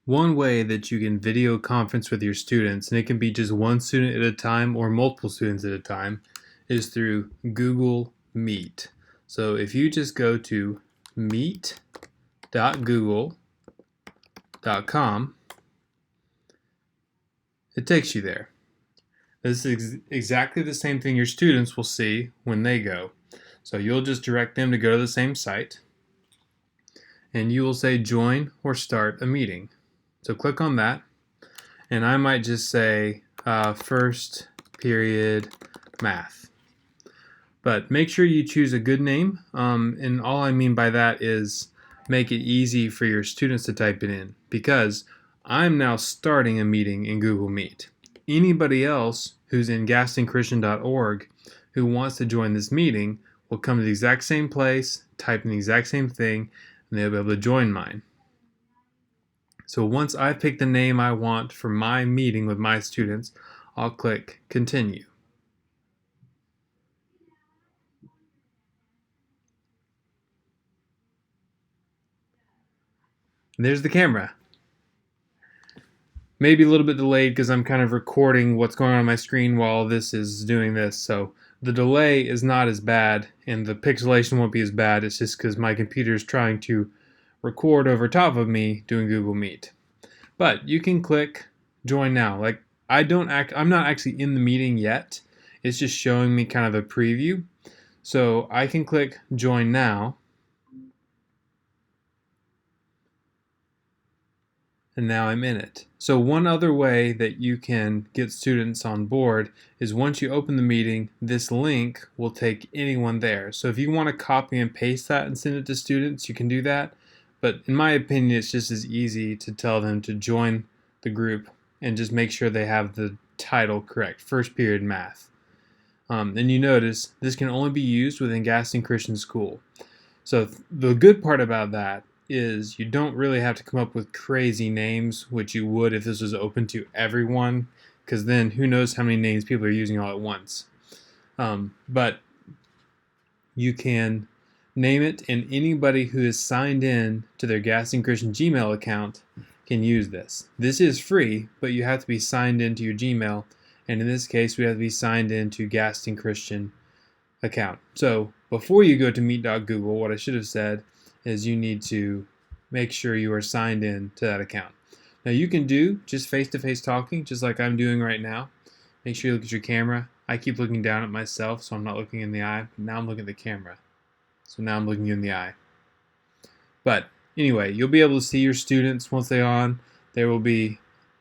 One way that you can video conference with your students, and it can be just one student at a time or multiple students at a time, is through Google Meet. So if you just go to meet.google.com, it takes you there. This is exactly the same thing your students will see when they go. So you'll just direct them to go to the same site, and you will say join or start a meeting. So click on that, and I might just say first period math. But make sure you choose a good name, and all I mean by that is make it easy for your students to type it in, because I'm now starting a meeting in Google Meet. Anybody else who's in gastonchristian.org who wants to join this meeting will come to the exact same place, type in the exact same thing, and they'll be able to join mine. So once I pick the name I want for my meeting with my students, I'll click continue. And there's the camera. Maybe a little bit delayed because I'm kind of recording what's going on my screen while this is doing this. So the delay is not as bad and the pixelation won't be as bad. It's just because my computer is trying to record over top of me doing Google Meet. But you can click join now. Like I'm not actually in the meeting yet. It's just showing me kind of a preview. So I can click join now. And now I'm in it. So one other way that you can get students on board is once you open the meeting, this link will take anyone there. So if you want to copy and paste that and send it to students, you can do that. But in my opinion, it's just as easy to tell them to join the group and just make sure they have the title correct, first period math. And you notice this can only be used within Gaston Christian School. So the good part about that is you don't really have to come up with crazy names, which you would if this was open to everyone, because then who knows how many names people are using all at once. But you can name it, and anybody who is signed in to their Gaston Christian Gmail account can use this. This is free, but you have to be signed into your Gmail, and in this case, we have to be signed into Gaston Christian account. So before you go to meet.google, what I should have said is you need to make sure you are signed in to that account. Now you can do just face-to-face talking, just like I'm doing right now. Make sure you look at your camera. I keep looking down at myself, so I'm not looking in the eye. But now I'm looking at the camera. So now I'm looking you in the eye. But anyway, you'll be able to see your students once they're on. There will be,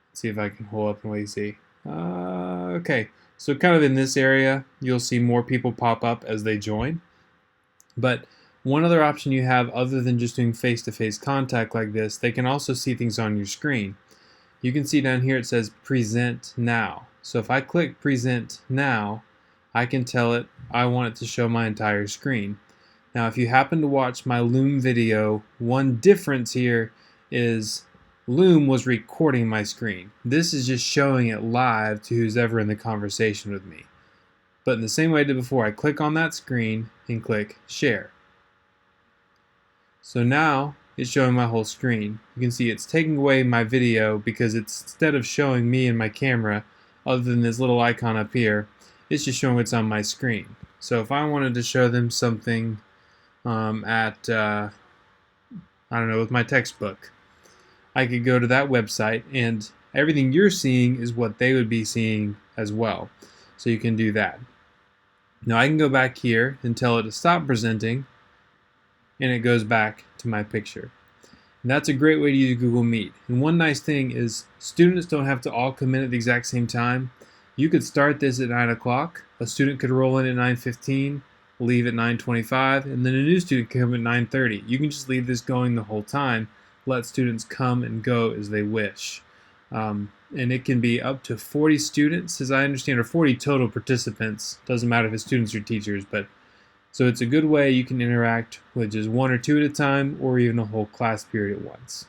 let's see if I can hold up and what you see. Okay, so kind of in this area, you'll see more people pop up as they join. But one other option you have other than just doing face-to-face contact like this, they can also see things on your screen. You can see down here it says present now. So if I click present now, I can tell it I want it to show my entire screen. Now if you happen to watch my Loom video, one difference here is Loom was recording my screen. This is just showing it live to who's ever in the conversation with me. But in the same way I did before, I click on that screen and click share. So now it's showing my whole screen. You can see it's taking away my video because it's instead of showing me and my camera, other than this little icon up here, it's just showing what's on my screen. So if I wanted to show them something I don't know, with my textbook, I could go to that website and everything you're seeing is what they would be seeing as well. So you can do that. Now I can go back here and tell it to stop presenting, and it goes back to my picture. And that's a great way to use Google Meet. And one nice thing is students don't have to all come in at the exact same time. You could start this at 9 o'clock. A student could roll in at 9:15, leave at 9:25, and then a new student can come at 9:30. You can just leave this going the whole time. Let students come and go as they wish. And it can be up to 40 students, as I understand, or 40 total participants. Doesn't matter if it's students or teachers, but so it's a good way you can interact with just one or two at a time, or even a whole class period at once.